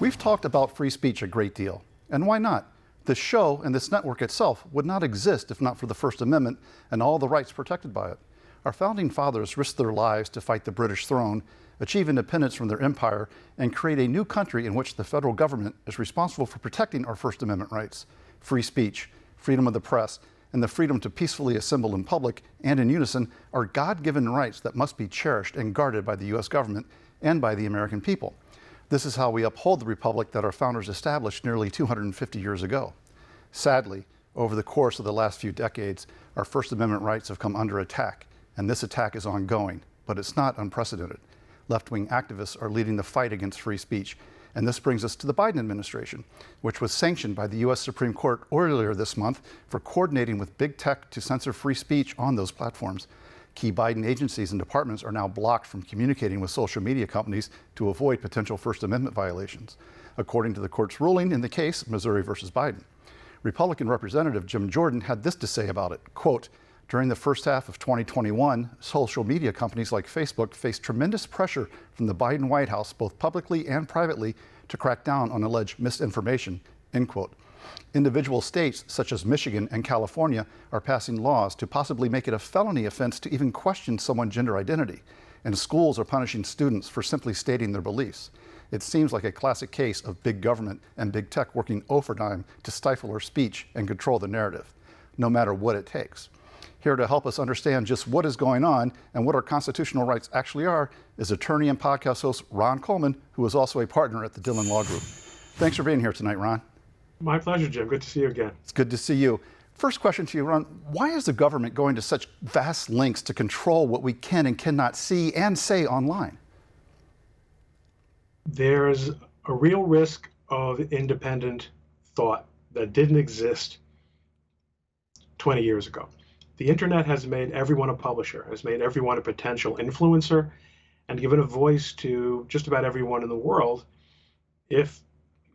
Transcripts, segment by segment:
We've talked about free speech a great deal, and why not? This show and this network itself would not exist if not for the First Amendment and all the rights protected by it. Our founding fathers risked their lives to fight the British throne, achieve independence from their empire, and create a new country in which the federal government is responsible for protecting our First Amendment rights: free speech, freedom of the press, and the freedom to peacefully assemble in public and in unison are God-given rights that must be cherished and guarded by the U.S. government and by the American people. This is how we uphold the republic that our founders established nearly 250 years ago. Sadly, over the course of the last few decades, our First Amendment rights have come under attack, and this attack is ongoing, but it's not unprecedented. Left-wing activists are leading the fight against free speech, and this brings us to the Biden administration, which was sanctioned by the U.S. Supreme Court earlier this month for coordinating with big tech to censor free speech on those platforms. Key Biden agencies and departments are now blocked from communicating with social media companies to avoid potential First Amendment violations, according to the court's ruling in the case Missouri versus Biden. Republican Representative Jim Jordan had this to say about it, quote, "During the first half of 2021, social media companies like Facebook faced tremendous pressure from the Biden White House, both publicly and privately, to crack down on alleged misinformation," end quote. Individual states, such as Michigan and California, are passing laws to possibly make it a felony offense to even question someone's gender identity, and schools are punishing students for simply stating their beliefs. It seems like a classic case of big government and big tech working overtime to stifle our speech and control the narrative, no matter what it takes. Here to help us understand just what is going on and what our constitutional rights actually are is attorney and podcast host Ron Coleman, who is also a partner at the Dillon Law Group. Thanks for being here tonight, Ron. My pleasure, Jim. Good to see you again. It's good to see you. First question to you, Ron. Why is the government going to such vast lengths to control what we can and cannot see and say online? There's a real risk of independent thought that didn't exist 20 years ago. The internet has made everyone a publisher, has made everyone a potential influencer, and given a voice to just about everyone in the world if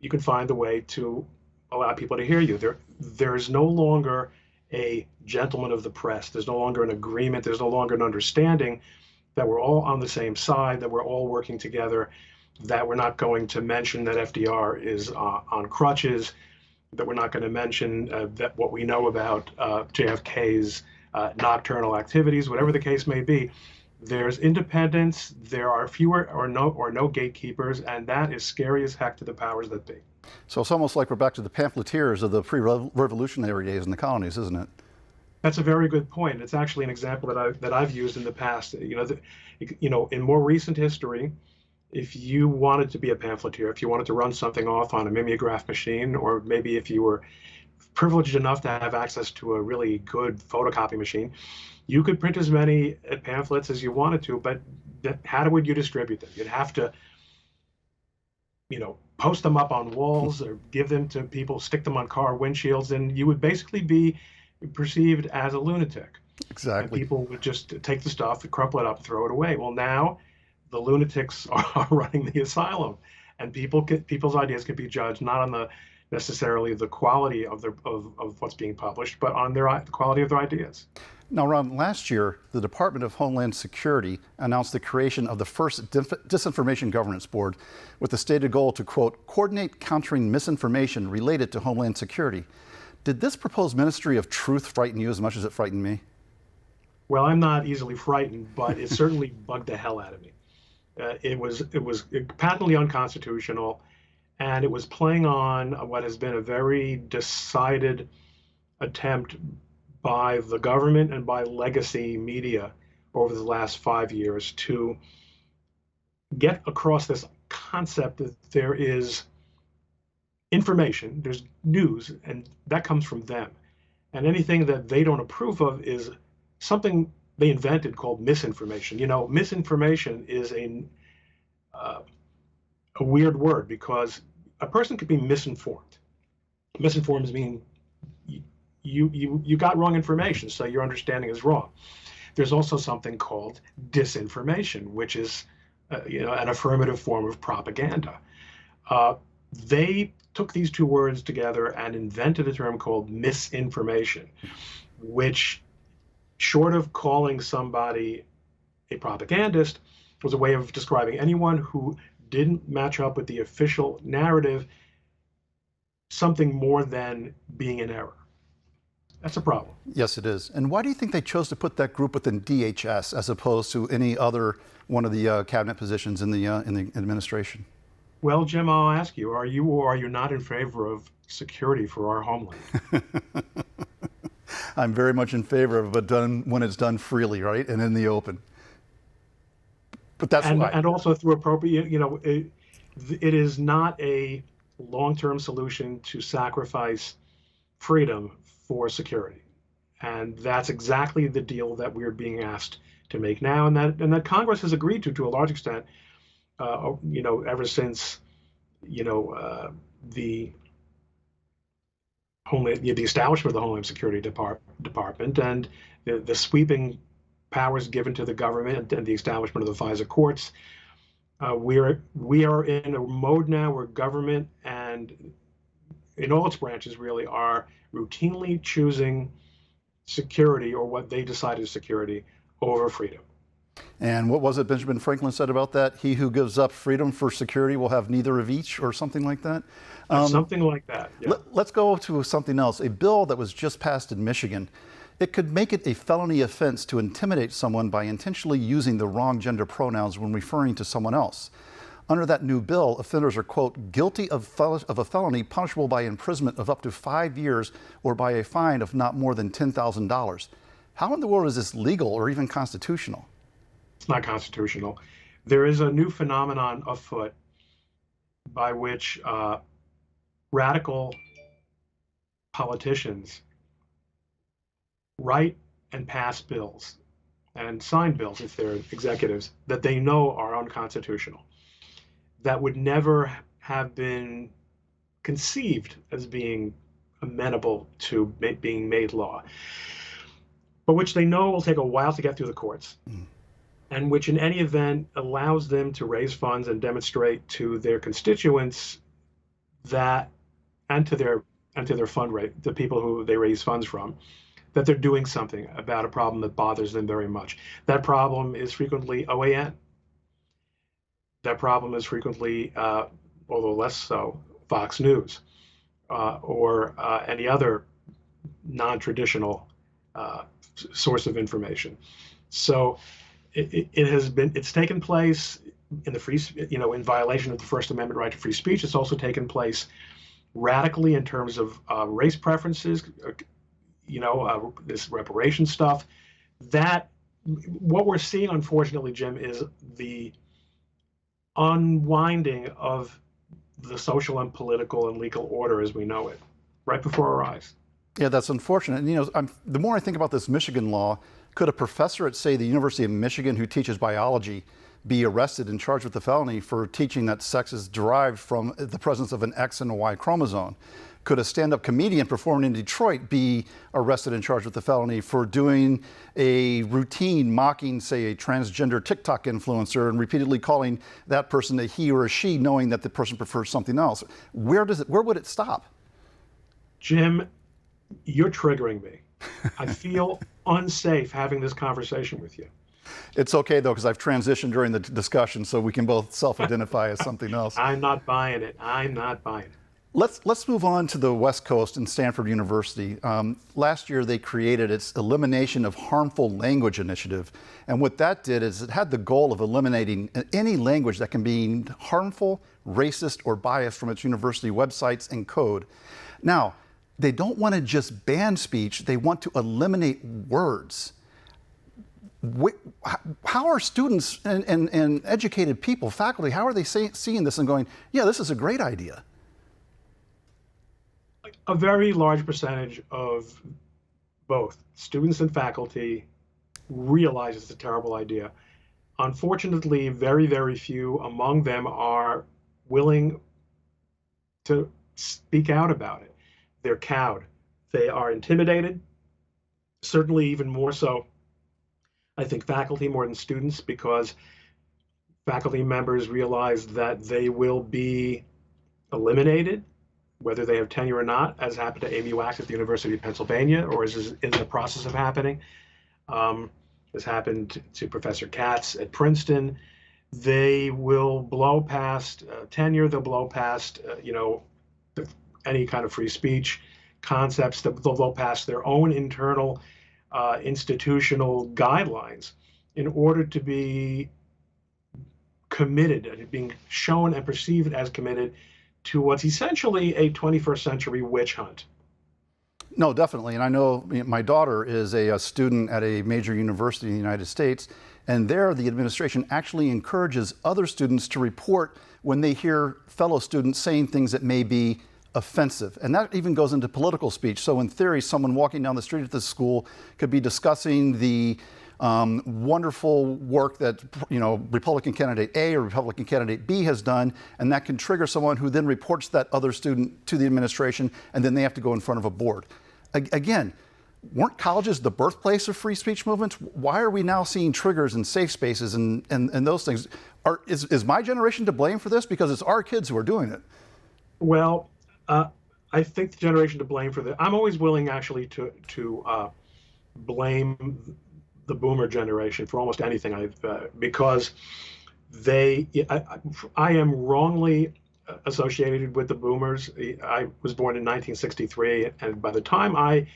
you can find a way to allow people to hear you. There's no longer a gentleman of the press. There's no longer an agreement. There's no longer an understanding that we're all on the same side, that we're all working together, that we're not going to mention that FDR is on crutches, that we're not going to mention that what we know about JFK's nocturnal activities, whatever the case may be. There's independence, there are fewer or no gatekeepers, and that is scary as heck to the powers that be. So it's almost like we're back to the pamphleteers of the pre-revolutionary days in the colonies, isn't it? That's a very good point. It's actually an example that I've used in the past. In more recent history, if you wanted to be a pamphleteer, if you wanted to run something off on a mimeograph machine, or maybe if you were privileged enough to have access to a really good photocopy machine, you could print as many pamphlets as you wanted to, but how would you distribute them? You'd have to, post them up on walls or give them to people, stick them on car windshields, and you would basically be perceived as a lunatic. Exactly. And people would just take the stuff, crumple it up, throw it away. Well, now the lunatics are running the asylum, and people's ideas can be judged not on necessarily the quality of what's being published, but on the quality of their ideas. Now, Ron, last year, the Department of Homeland Security announced the creation of the first Disinformation Governance Board with the stated goal to, quote, coordinate countering misinformation related to Homeland Security. Did this proposed Ministry of Truth frighten you as much as it frightened me? Well, I'm not easily frightened, but it certainly bugged the hell out of me. It was patently unconstitutional, and it was playing on what has been a very decided attempt by the government and by legacy media over the last 5 years to get across this concept that there is information, there's news, and that comes from them. And anything that they don't approve of is something they invented called misinformation. Misinformation is a weird word because a person could be misinformed. Misinformed means you got wrong information, so your understanding is wrong. There's also something called disinformation, which is an affirmative form of propaganda. They took these two words together and invented a term called misinformation, which, short of calling somebody a propagandist, was a way of describing anyone who didn't match up with the official narrative, something more than being in error. That's a problem. Yes, it is. And why do you think they chose to put that group within DHS as opposed to any other one of the cabinet positions in the administration? Well, Jim, I'll ask you, are you or are you not in favor of security for our homeland? I'm very much in favor of it done when it's done freely, right, and in the open. But that's why. And also through appropriate, it is not a long-term solution to sacrifice freedom for security. And that's exactly the deal that we're being asked to make now, and that Congress has agreed to a large extent, ever since, the the establishment of the Homeland Security Department and the sweeping powers given to the government and the establishment of the FISA courts. We are in a mode now where government and in all its branches really are routinely choosing security, or what they decide is security, over freedom. And what was it Benjamin Franklin said about that? He who gives up freedom for security will have neither of each, or something like that? Something like that, yeah. Let's go to something else. A bill that was just passed in Michigan. It could make it a felony offense to intimidate someone by intentionally using the wrong gender pronouns when referring to someone else. Under that new bill, offenders are, quote, guilty of a felony punishable by imprisonment of up to 5 years or by a fine of not more than $10,000. How in the world is this legal or even constitutional? It's not constitutional. There is a new phenomenon afoot by which radical politicians write and pass bills and sign bills, if they're executives, that they know are unconstitutional, that would never have been conceived as being amenable to being made law, but which they know will take a while to get through the courts, and which in any event allows them to raise funds and demonstrate to their constituents that, and to their fundraise, the people who they raise funds from, that they're doing something about a problem that bothers them very much. That problem is frequently OAN. That problem is frequently, although less so, Fox News, or any other non-traditional source of information. So it's taken place in the free, in violation of the First Amendment right to free speech. It's also taken place radically in terms of race preferences, this reparation stuff. That, what we're seeing, unfortunately, Jim, is the unwinding of the social and political and legal order as we know it, right before our eyes. Yeah, that's unfortunate. And, the more I think about this Michigan law, could a professor at, say, the University of Michigan who teaches biology be arrested and charged with a felony for teaching that sex is derived from the presence of an X and a Y chromosome? Could a stand-up comedian performing in Detroit be arrested and charged with a felony for doing a routine mocking, say, a transgender TikTok influencer and repeatedly calling that person a he or a she, knowing that the person prefers something else? Where would it stop? Jim, you're triggering me. I feel unsafe having this conversation with you. It's okay, though, because I've transitioned during the discussion, so we can both self-identify as something else. I'm not buying it. I'm not buying it. Let's move on to the West Coast and Stanford University. Last year, they created its Elimination of Harmful Language initiative. And what that did is it had the goal of eliminating any language that can be harmful, racist, or biased from its university websites and code. Now, they don't want to just ban speech, they want to eliminate words. How are students and educated people, faculty, how are they seeing this and going, yeah, this is a great idea? A very large percentage of both students and faculty realize it's a terrible idea. Unfortunately, very, very few among them are willing to speak out about it. They're cowed. They are intimidated, certainly even more so, I think, faculty more than students, because faculty members realize that they will be eliminated, whether they have tenure or not, as happened to Amy Wax at the University of Pennsylvania, or is in the process of happening. Has happened to Professor Katz at Princeton. they will blow past tenure. They'll blow past, any kind of free speech concepts. They'll blow past their own internal institutional guidelines in order to be committed, being shown and perceived as committed to what's essentially a 21st century witch hunt. No, definitely. And I know my daughter is a student at a major university in the United States, and there the administration actually encourages other students to report when they hear fellow students saying things that may be offensive. And that even goes into political speech. So in theory, someone walking down the street at this school could be discussing the wonderful work that Republican candidate A or Republican candidate B has done, and that can trigger someone who then reports that other student to the administration, and then they have to go in front of a board. Again, weren't colleges the birthplace of free speech movements? Why are we now seeing triggers in safe spaces and those things? Is my generation to blame for this? Because it's our kids who are doing it. Well, I think the generation to blame for that. I'm always willing actually to blame the boomer generation for almost anything, because I am wrongly associated with the boomers. I was born in 1963, and by the time I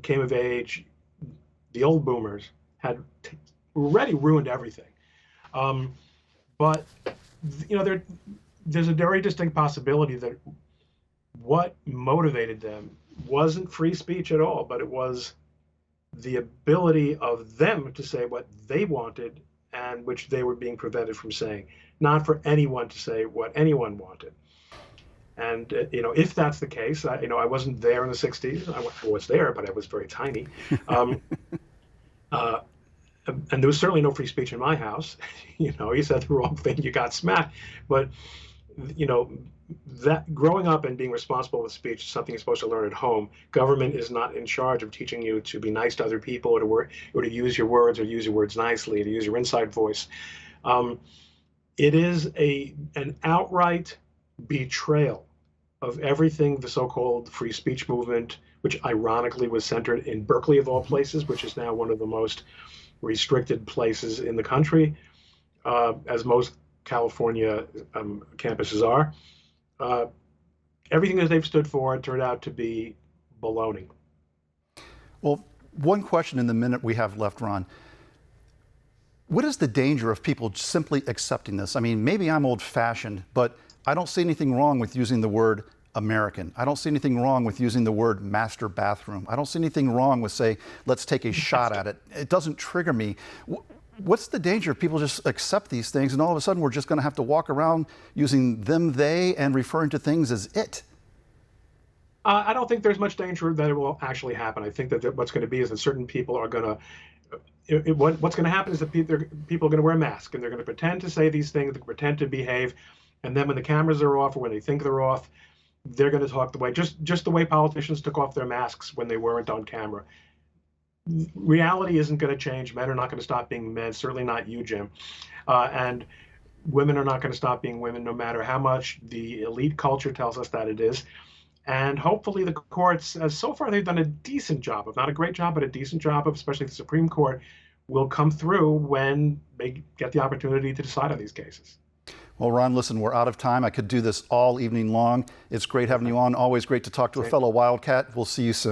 came of age, the old boomers had already ruined everything. But there's a very distinct possibility that what motivated them wasn't free speech at all, but it was the ability of them to say what they wanted and which they were being prevented from saying, not for anyone to say what anyone wanted. And, if that's the case, I wasn't there in the 60s. I was there, but I was very tiny. And there was certainly no free speech in my house. You said the wrong thing, you got smacked. But, that growing up and being responsible with speech is something you're supposed to learn at home. Government is not in charge of teaching you to be nice to other people, or to use your words, or use your words nicely, to use your inside voice. It is an outright betrayal of everything the so-called free speech movement, which ironically was centered in Berkeley of all places, which is now one of the most restricted places in the country, as most California campuses are. Everything that they've stood for turned out to be baloney. Well, one question in the minute we have left, Ron. What is the danger of people simply accepting this? I mean, maybe I'm old-fashioned, but I don't see anything wrong with using the word American. I don't see anything wrong with using the word master bathroom. I don't see anything wrong with saying, let's take a shot at it. It doesn't trigger me. What's the danger if people just accept these things and all of a sudden we're just going to have to walk around using them, they, and referring to things as it? I don't think there's much danger that it will actually happen. I think that what's going to be is that certain people are going to, what's going to happen is that people are going to wear a mask, and they're going to pretend to say these things, they pretend to behave, and then when the cameras are off, or when they think they're off, they're going to talk the way, just the way politicians took off their masks when they weren't on camera. Reality isn't going to change. Men are not going to stop being men, certainly not you, Jim. And women are not going to stop being women, no matter how much the elite culture tells us that it is. And hopefully the courts, as so far they've done a decent job of, not a great job, but a decent job of, especially the Supreme Court, will come through when they get the opportunity to decide on these cases. Well, Ron, listen, we're out of time. I could do this all evening long. It's great having you on. Always great to talk to a fellow Wildcat. We'll see you soon.